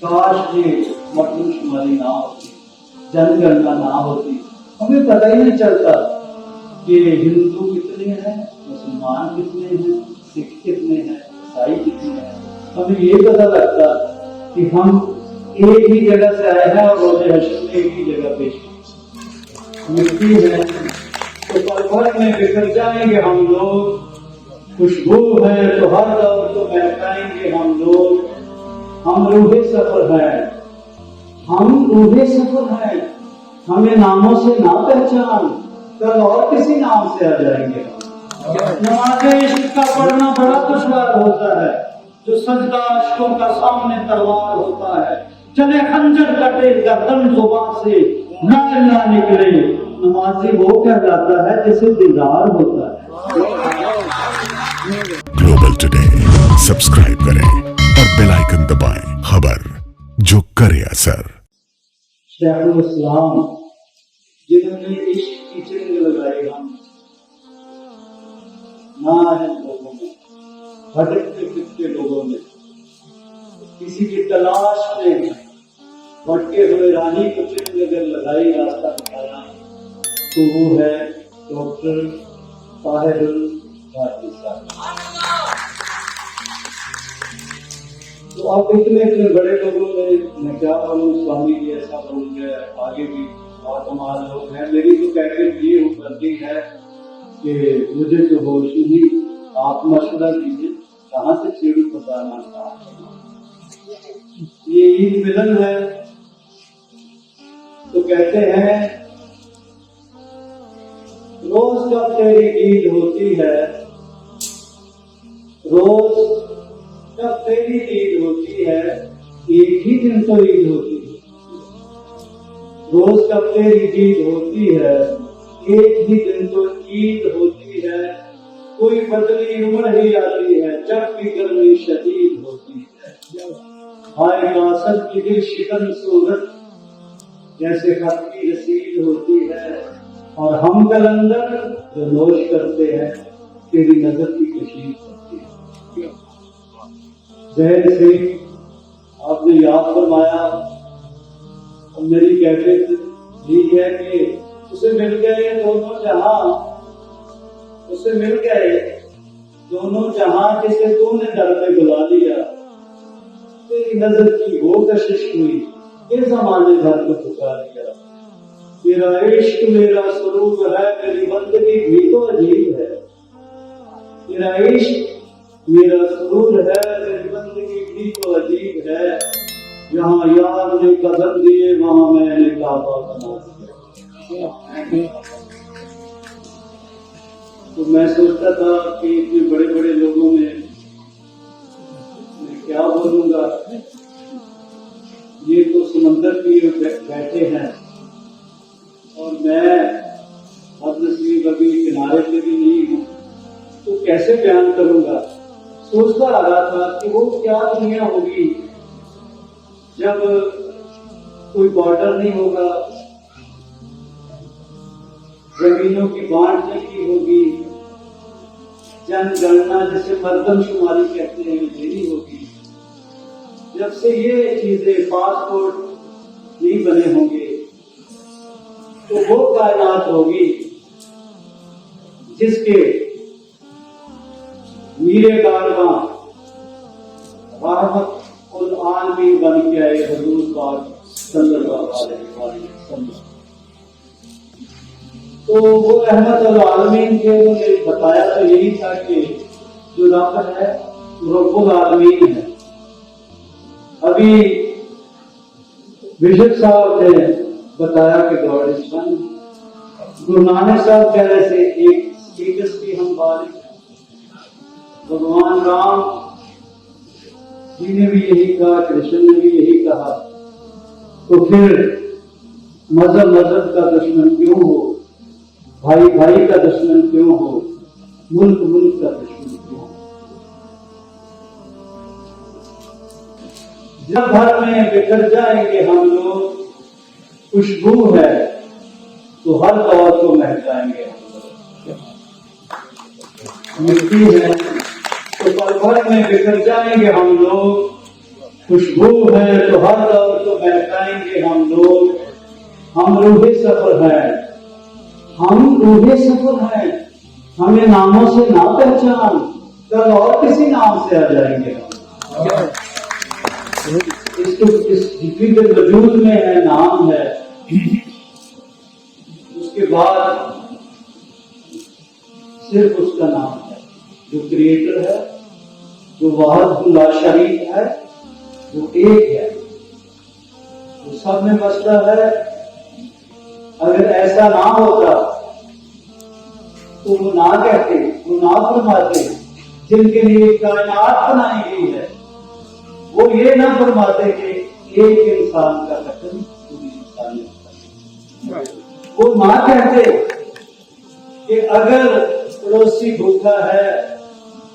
کاش یہ مردم شماری نہ ہوتی، جن گننا نہ ہوتی، ہمیں پتہ ہی نہیں چلتا کہ ہندو کتنے ہیں، مسلمان کتنے ہیں، سکھ کتنے ہیں، عیسائی کتنے ہیں. ہمیں یہ پتہ لگتا کہ ہم ایک ہی جگہ سے آئے ہیں اور روز حشر میں ایک ہی جگہ پیش ملتی ہے. تو پل بھر میں بکھر جائیں گے ہم لوگ، خوشبو ہے تو ہر دور کو مہکائیں گے ہم لوگ. ہم روح سفر ہیں، ہم روح سفر ہیں، ہمیں ناموں سے نہ پہچان، کل اور کسی نام سے آ جائیں گے. نماز عشق کا پڑھنا بڑا دشوار ہوتا ہے، جو سجدہ عشقوں کا سامنے تلوار ہوتا ہے. چلے خنجر کٹے گردن زبان سے، نہ نکلے، نمازی وہ کہلاتا ہے جسے دیدار ہوتا ہے. گلوبل ٹوڈے سبسکرائب کریں اور بیل آئیکن دبائیں، خبر جو کرے اثر. شیخ الاسلام جنہوں نے عشق کی جنگ لگائی ہم نااہل لوگوں میں، بھٹکتے پھرتے لوگوں میں، کسی کی تلاش میں بھٹکے ہوئے رانی کو جنگ اگر لگائی، راستہ بتایا، تو وہ ہے ڈاکٹر طاہر البھارتی صاحب. تو آپ اتنے بڑے لوگوں میں کیا بولوں، سوامی جی ایسا بول گئے، آگے بھی کمال لوگ ہیں. میری تو کیفیت یہ بنتی ہے کہ مجھے تو ہوش نہیں، آپ مشورہ دیجیے کہاں سے چیڑو بتانا. یہ عید ملن ہے تو کہتے ہیں روز جب تیری عید ہوتی ہے، روز جب تیری عید ہوتی ہے، ایک ہی دن تو عید ہوتی ہے. روز جب تیری عید ہوتی ہے، ایک ہی دن تو عید ہوتی ہے. کوئی بدلی عمر ہی آتی ہے جب بھی گرمی شدید ہوتی ہے. ہائے ناصر کی دل شکن صورت جیسے خط کی رسید ہوتی ہے، اور ہم کلندر جو نوش کرتے ہیں تیری نظر کی کشید ہوتی ہے. ذہن سے آپ نے یاد فرمایا، اور میری کیفیت یہی ہے کہ اسے مل گئے دونوں جہاں، اسے مل گئے دونوں جہاں جسے تو نے در پہ بلا لیا. تیری نظر کی وہ کشش ہوئی کہ زمانے بھر کو پکا لیا. تیرا عشق میرا سرور ہے، میری بندگی بھی تو عجیب ہے. تیرا عشق میرا سرور ہے، میری بندگی بھی تو عجیب ہے. جہاں یار نے قدم دیے وہاں میں نے کعبہ بنا دیا. تو میں سوچتا تھا کہ اتنے بڑے بڑے لوگوں میں کیا بولوں گا. یہ تو سمندر کی بیٹھے ہیں اور میں اب نصیب ابھی کنارے پہ بھی نہیں ہوں، تو کیسے بیان کروں گا. سوچتا آ رہا تھا کہ وہ کیا دنیا ہوگی جب کوئی بارڈر نہیں ہوگا، زمینوں کی بانٹ نہیں ہوگی، جن گننا جسے مردم شماری کہتے ہیں یہ نہیں ہوگی. جب سے یہ چیزیں پاسپورٹ نہیں بنے ہوں گے تو وہ کائنات ہوگی جس کے میرے کارواں رحمت العالمین بن کے آئے حضور پاک صلی اللہ علیہ وسلم. تو وہ رحمت العالمین کے انہوں نے بتایا تو یہی تھا کہ جو رب ہے رب العالمین ہے. ابھی بشپ صاحب نے بتایا کہ God is one. Guru Nanak صاحب کہہ رہے تھے ایک اسٹیٹس کی ہم بالغ. بھگوان رام جی نے بھی یہی کہا، کرشن نے بھی یہی کہا. تو پھر مذہب کا دشمن کیوں ہو، بھائی بھائی کا دشمن کیوں ہو، ملک کا دشمن کیوں ہو. جب گھر میں بکھر جائیں گے ہم لوگ، خوشبو ہے تو ہر دور کو مہکائیں گے ہم لوگ. مٹی ہے تو پل بھر میں بکھر جائیں گے ہم لوگ، خوشبو ہے تو ہر دور کو بہکائیں گے ہم لوگ. ہم روح سفر ہیں, ہم روح سفر ہیں. ہمیں ناموں سے نہ پہچان, کل اور کسی نام سے آ جائیں گے ہم. اس ڈگری کے وجود میں ہے, نام ہے. اس کے بعد صرف اس کا نام ہے جو کریٹر ہے, جو واحد لا شریک ہے, جو ایک ہے, وہ سب میں بستا ہے. اگر ایسا نہ ہوتا تو وہ نہ کہتے, وہ نہ فرماتے. جن کے لیے کائنات بنائی گئی ہے وہ یہ نہ فرماتے کہ ایک انسان کا قتل پوری انسانیت کا. وہ نہ کہتے کہ اگر پڑوسی بھوکا ہے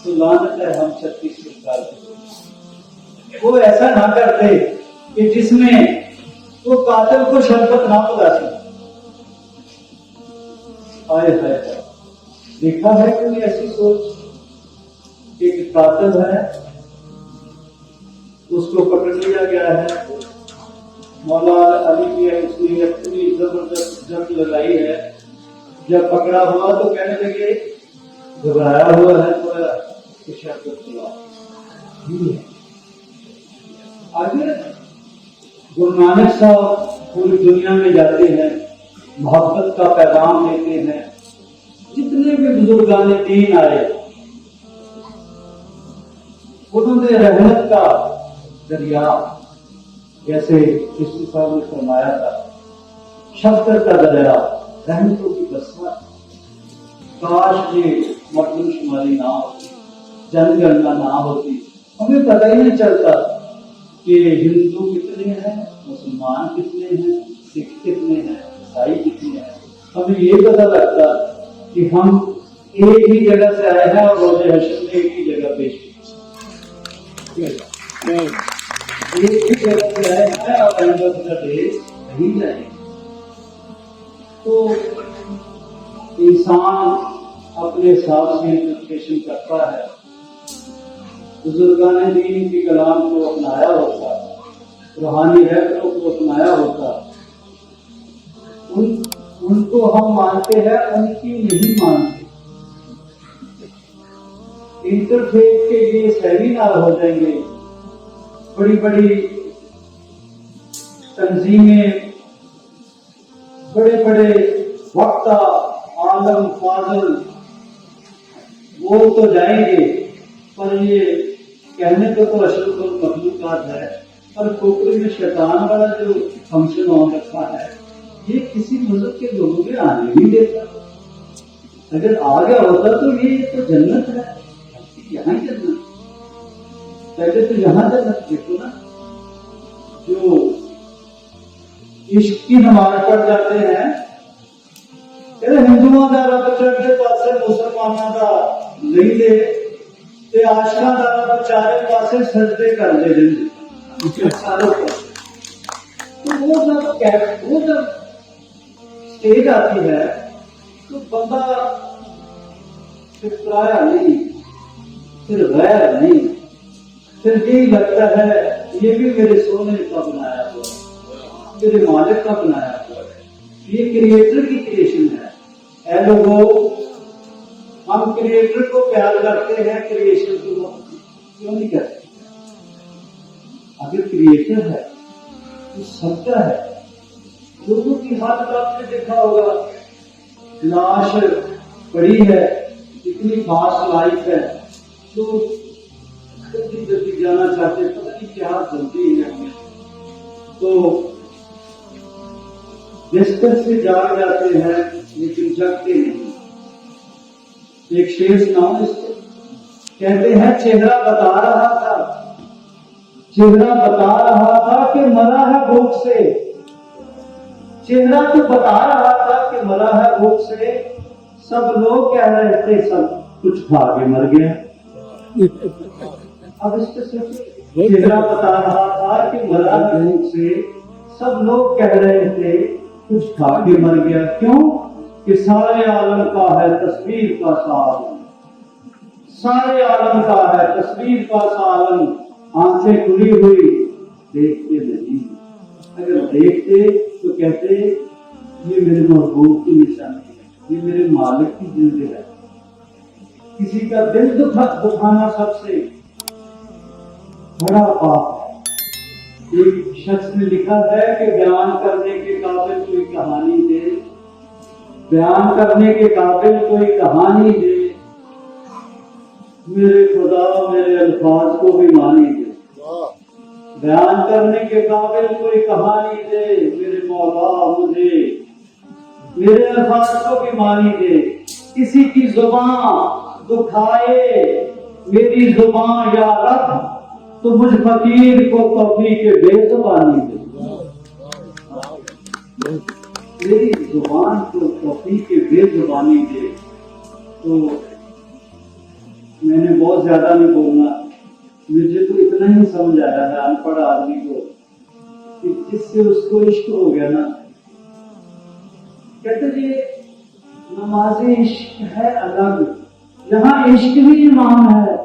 تو لعنت ہے ہم 36 سال کے. وہ ایسا نہ کرتے کہ جس میں وہ قاتل کو شربت نہ پلا سکے. آئے ہے دیکھا ہے کوئی ایسی سوچ کہ ایک قاتل ہے, اس کو پکڑ لیا گیا ہے, مولا علی کی اس نے اتنی زبردست جنگ لگائی ہے, جب پکڑا ہوا تو کہنے لگے گھبرایا ہوا ہے تھوڑا شربت پلا. آگے گرو نانک صاحب پوری دنیا میں جاتے ہیں, محبت کا پیغام دیتے ہیں. جتنے بھی بزرگان دین آئے انہوں نے رحمت کا دریا, جیسے کسی صاحب نے فرمایا تھا, شفقت کا دریا, رحمتوں کی برسات. کاش یہ مردم شماری نہ ہوتی, جن گننا نہ ہوتی. ہمیں پتہ ہی نہیں چلتا کہ ہندو کتنے ہیں, مسلمان کتنے ہیں, سکھ کتنے ہیں, عیسائی کتنے ہیں. ہمیں یہ پتہ لگتا کہ ہم ایک ہی جگہ سے آئے ہیں اور روز حشر میں ایک ہی جگہ پیش ایک ہی جگہ سے آئے ہیں اور نہیں جائیں. تو انسان اپنے حساب سے انٹرپریشن کرتا ہے. بزرگان دین کی کلام کو اپنایا ہوتا, روحانی رہبروں کو اپنایا ہوتا, ان کو ہم مانتے ہیں, ان کی نہیں مانتے. انٹرفیت کے لیے سیمینار ہو جائیں گے, بڑی بڑی تنظیمیں, بڑے بڑے وقتا, عالم فاضل, وہ تو جائیں گے, پر یہ کہنے کو تو اشرف المخلوقات ہے, پر کھوپڑی میں شیطان والا جو فنکشن ہو رکھا ہے یہ کسی مذہب کے لوگوں کے آنے نہیں دیتا. اگر آ گیا ہوتا تو یہ تو جنت ہے, یہاں جنت. پہلے تو یہاں جنت دیکھو نا, جو عشق کی نماز پڑھ جاتے ہیں, ہندوؤں کا رب چڑھتے پاسے مسلمانوں کا نہیں دے, آشکا کا رب چارے پاسے سجدے کر دے دیں ساروں پر. تو وہ جب اسٹیج آتی ہے تو بندہ پھر پرایا نہیں, پھر غیر نہیں, پھر یہی لگتا ہے یہ بھی میرے سونے کا بنایا ہوا ہے, میرے مالک کا بنایا ہوا ہے, یہ کریٹر کی کریشن ہے. اے لوگوں, ہم کریٹر کو پیار کرتے ہیں, کریشن کو کیوں نہیں کرتے؟ اگر کریٹر ہے تو سب کا ہے. لوگوں کی حالت آپ نے دیکھا ہوگا, لاش پڑی ہے, اتنی فاسٹ لائف ہے, تو جلدی جلدی جانا چاہتے, پتہ نہیں کیا جلدی ہے ہمیں, تو بستر سے جاگ جاتے ہیں لیکن جگتے نہیں. ایک شعر سناؤں اس کو, کہتے ہیں چہرہ بتا رہا تھا, چہرہ بتا رہا تھا کہ مرا ہے بھوک سے, چہرہ تو بتا رہا تھا کہ مرا ہے بھوک سے, سب لوگ کہہ رہے تھے سب کچھ کھا کے مر گیا. اب اس کے چہرہ بتا رہا تھا کہ مرا ہے بھوک سے, سب لوگ کہہ رہے تھے کچھ کھا کے مر گیا. کیوں کہ سارے عالم کا ہے تصویر کا سالم, سارے عالم کا ہے تصویر کا سالم. آنکھیں کھلی ہوئی دیکھتے نہیں، اگر دیکھتے تو کہتے یہ میرے محبوب کی نشانی ہے، یہ میرے مالک کی جلد ہے۔ کسی کا دل دکھانا سب سے بڑا پاپ ہے۔ ایک شخص نے لکھا ہے کہ بیان کرنے کے قابل کوئی کہانی دے، بیان کرنے کے قابل کوئی کہانی دے، میرے خدا میرے الفاظ کو بھی مانی دے۔ بیان کرنے کے قابل کوئی کہانی دے، میرے مولا مجھے میرے الفاظ کو بھی مانی دے۔ کسی کی زبان دکھائے میری زبان یا رب، تو مجھ فقیر کو توفیق بے زبانی دے۔ میری زبان کو توفیق بے زبانی دے۔ تو میں نے بہت زیادہ نہیں بولنا، مجھے تو اتنا ہی سمجھ آیا ہے ان پڑھ آدمی کو کہ جس سے اس کو عشق ہو گیا نا، کہتے جی نماز عشق ہے الگ، یہاں عشق بھی امام ہے،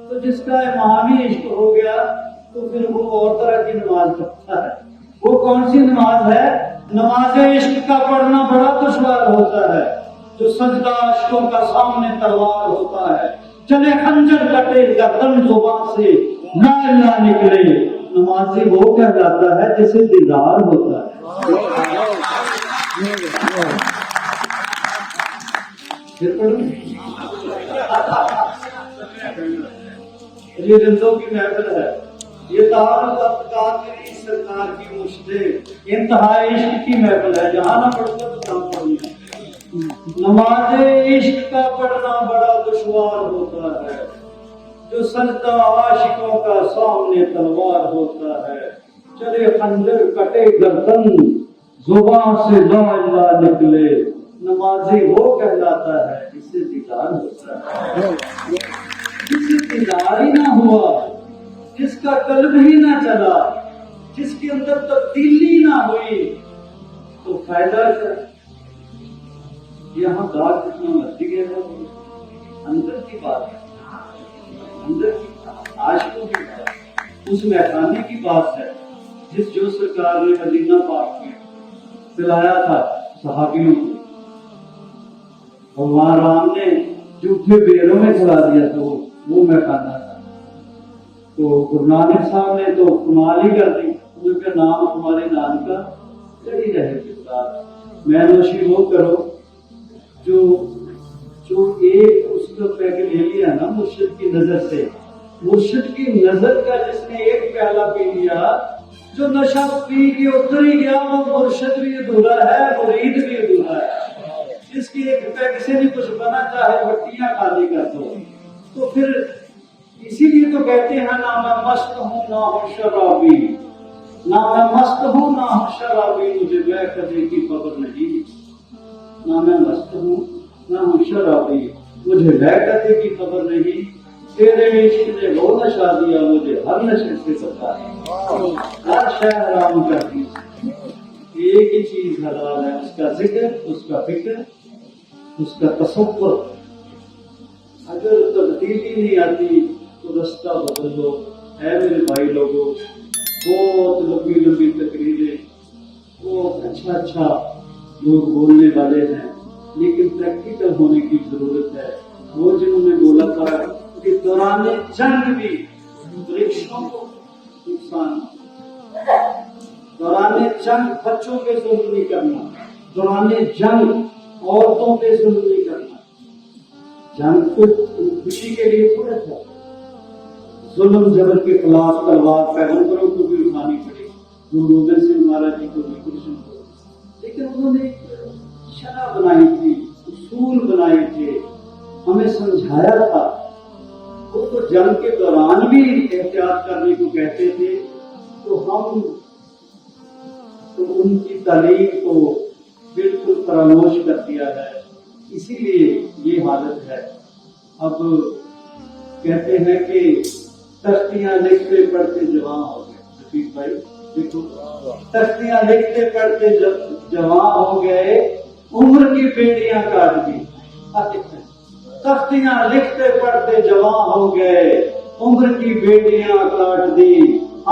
تو جس کا امام ہی عشق ہو گیا تو پھر وہ اور طرح کی نماز پڑھتا ہے۔ وہ کون سی نماز ہے؟ نماز عشق کا پڑھنا بڑا دشوار ہوتا ہے، جو سجدہ عشقوں کا سامنے تلوار ہوتا ہے، چلے خنجر کٹے گردن زبان سے لا الہ نکلے، نمازی وہ کہلاتا ہے جسے دیدار ہوتا ہے۔ یہ رندوں کی محفل ہے، یہ قادری سرکار کی مشتاق انتہائی عشق کی محفل ہے، جہاں نہ پڑھتے تو کام پڑھنی ہے۔ نماز عشق کا پڑھنا بڑا دشوار ہوتا ہے، جو سجدہ عاشقوں کا سامنے تلوار ہوتا ہے، چلے خنجر کٹے گردن زبان سے لا الہ نکلے، نمازی وہ کہلاتا ہے جسے دیدار ہوتا ہے۔ جسے دیدار ہی نہ ہوا، جس کا قلب ہی نہ چلا، جس کے اندر تبدیلی نہ ہوئی، تو فائدہ کیا؟ یہاں داغ جتنا مرضی گیا ہے، اندر کی بات ہے، اندر کی عاشقوں کی بات، اس میخانے کی بات ہے جس جو سرکار نے مدینہ پاک میں پلایا تھا صحابیوں کو، اور وہاں رام نے جھوٹے بیروں میں کھلا دیا تھا، وہ میخانہ تھا۔ تو گرو نانک صاحب نے تو کمال ہی کر دی، ان کا نام ہمارے نام کا چڑھی رہے کردار، میں نوشی وہ کرو جو ایک اس کا پیک لے لیا نا مرشد کی نظر سے، مرشد کی نظر کا جس نے ایک پیالہ پی لیا، جو نشہ پی کے اتر ہی گیا، وہ مرشد بھی ادھورا ہے، مرید بھی ادھورا ہے۔ جس کی ایک پیک سے نہیں کچھ بنا، چاہے بٹیاں خالی کر دو۔ تو پھر اسی لیے تو کہتے ہیں نہ میں مست ہوں نہ ہوں شرابی، نہ میں مست ہوں نہ ہوں شرابی، مجھے بے کدے کی خبر نہیں، نہ میں مست ہوں نہ ہوں شرابی، مجھے بے کدے کی خبر نہیں، تیرے عشق نے وہ نشہ دیا مجھے ہر نشے سے بچا، ہر شے حرام کر دی، ایک ہی چیز حلال ہے، اس کا ذکر، اس کا فکر، اس کا تصور۔ اگر تبدیلی نہیں آتی تو رستہ بدل لو۔ اے میرے بھائی لوگوں، بہت لمبی لمبی تقریریں، بہت اچھا لوگ بولنے والے ہیں، لیکن پریکٹیکل ہونے کی ضرورت ہے۔ وہ جنہوں نے بولا تھا کہ دوران جنگ بھی وૃક્ષوں کو نقصان، دوران جنگ بچوں پہ ظلم نہیں کرنا، دوران جنگ عورتوں پہ ظلم نہیں کرنا، جنگ کو خوشی کے لیے تھوڑا تھا، ظلم جبر کے خلاف تلوار پیغمبروں کو بھی اٹھانی پڑی، گرو گوبند سنگھ مہاراج جی کو بھی، کرشن کو، لیکن انہوں نے شرع بنائی تھی، اصول بنائے تھے، ہمیں سمجھایا تھا۔ وہ تو جنگ کے دوران بھی احتیاط کرنے کو کہتے تھے، تو ہم تو ان کی تعلیم کو بالکل فراموش کر دیا ہے، اسی لیے یہ حالت ہے۔ اب کہتے ہیں کہ تختیاں لکھتے پڑھتے جوان ہو گئے، رفیق بھائی دیکھو، تختیاں لکھتے پڑھتے جوان ہو گئے، عمر کی بیڑیاں کاٹ دی، تختیاں لکھتے پڑھتے جوان ہو گئے، عمر کی بیڑیاں کاٹ دی،